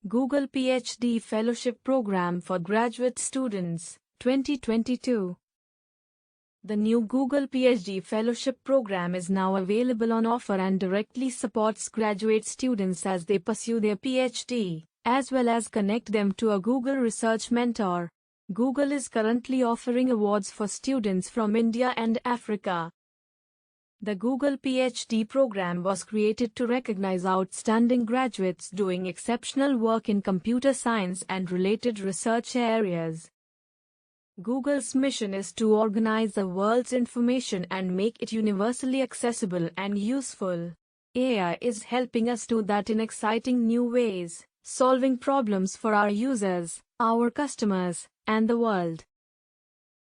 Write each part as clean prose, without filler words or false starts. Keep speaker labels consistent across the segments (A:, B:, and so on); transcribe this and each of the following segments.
A: Google PhD Fellowship Program for Graduate Students, 2022. The new Google PhD Fellowship Program is now available on offer and directly supports graduate students as they pursue their PhD, as well as connect them to a Google Research Mentor. Google is currently offering awards for students from India and Africa. The Google PhD program was created to recognize outstanding graduates doing exceptional work in computer science and related research areas. Google's mission is to organize the world's information and make it universally accessible and useful. AI is helping us do that in exciting new ways, solving problems for our users, our customers, and the world.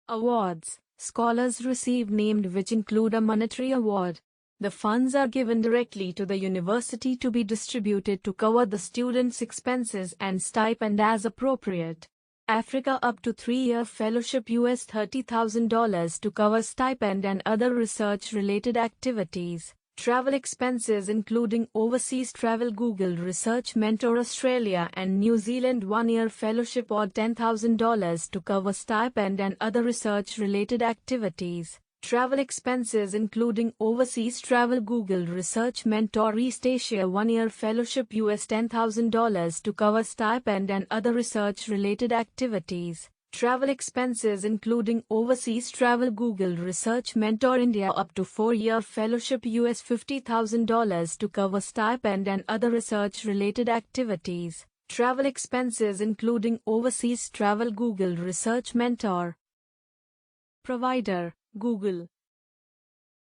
A: Awards. Scholars receive named which include a monetary award. The funds are given directly to the university to be distributed to cover the students' expenses and stipend as appropriate. Africa up to 3-year fellowship $30,000 to cover stipend and other research-related activities. Travel expenses including overseas travel. Google Research Mentor Australia and New Zealand 1-year fellowship or $10,000 to cover stipend and other research-related activities. Travel expenses including overseas travel. Google Research Mentor East Asia 1-year fellowship $10,000 to cover stipend and other research-related activities. Travel expenses including overseas travel. Google Research Mentor India up to 4-year fellowship $50,000 to cover stipend and other research-related activities. Travel expenses including overseas travel. Google Research Mentor Provider, Google.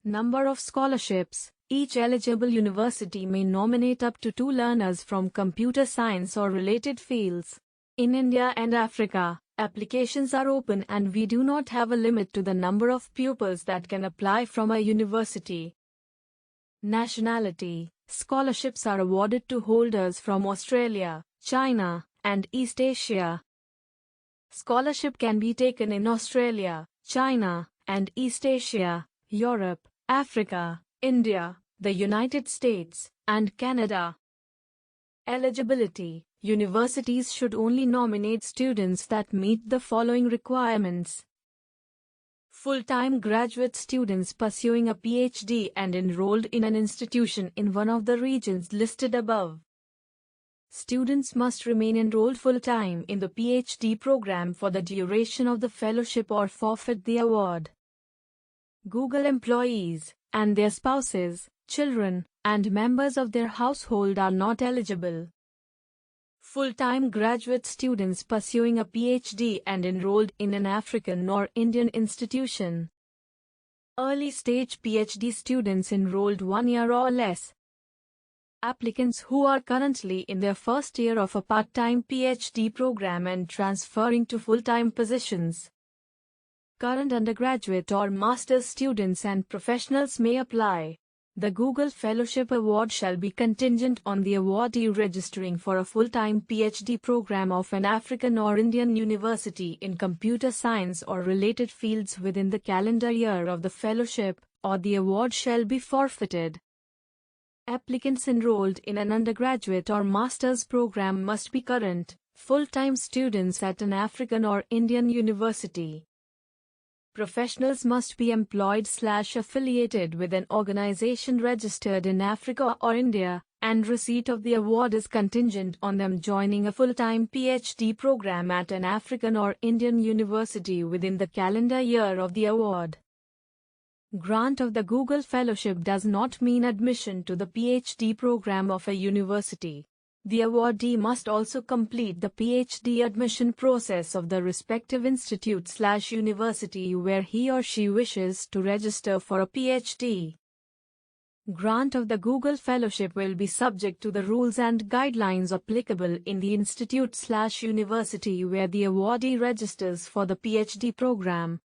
A: Number of scholarships. Each eligible university may nominate up to 2 learners from computer science or related fields. In India and Africa, applications are open and we do not have a limit to the number of pupils that can apply from a university. Nationality. Scholarships are awarded to holders from Australia, China, and East Asia. Scholarship can be taken in Australia, China, and East Asia, Europe, Africa, India, the United States, and Canada. Eligibility. Universities should only nominate students that meet the following requirements. Full-time graduate students pursuing a PhD and enrolled in an institution in one of the regions listed above. Students must remain enrolled full-time in the PhD program for the duration of the fellowship or forfeit the award. Google employees and their spouses, children, and members of their household are not eligible. Full-time graduate students pursuing a PhD and enrolled in an African or Indian institution. Early-stage PhD students enrolled 1 year or less. Applicants who are currently in their first year of a part-time PhD program and transferring to full-time positions. Current undergraduate or master's students and professionals may apply. The Google Fellowship Award shall be contingent on the awardee registering for a full-time PhD program of an African or Indian university in computer science or related fields within the calendar year of the fellowship, or the award shall be forfeited. Applicants enrolled in an undergraduate or master's program must be current, full-time students at an African or Indian university. Professionals must be employed/affiliated with an organization registered in Africa or India, and receipt of the award is contingent on them joining a full-time PhD program at an African or Indian university within the calendar year of the award. Grant of the Google Fellowship does not mean admission to the PhD program of a university. The awardee must also complete the PhD admission process of the respective institute/university where he or she wishes to register for a PhD. Grant of the Google Fellowship will be subject to the rules and guidelines applicable in the institute/university where the awardee registers for the PhD program.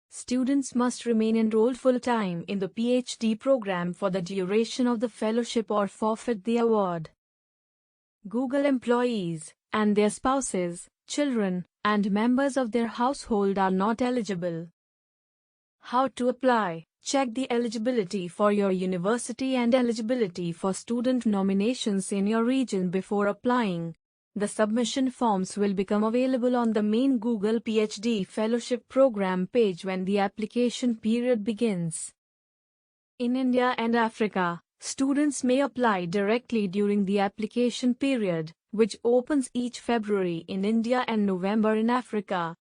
A: Students must remain enrolled full-time in the PhD program for the duration of the fellowship or forfeit the award. Google employees and their spouses, children, and members of their household are not eligible. How to apply? Check the eligibility for your university and eligibility for student nominations in your region before applying. The submission forms will become available on the main Google PhD Fellowship Program page when the application period begins. In India and Africa, students may apply directly during the application period, which opens each February in India and November in Africa.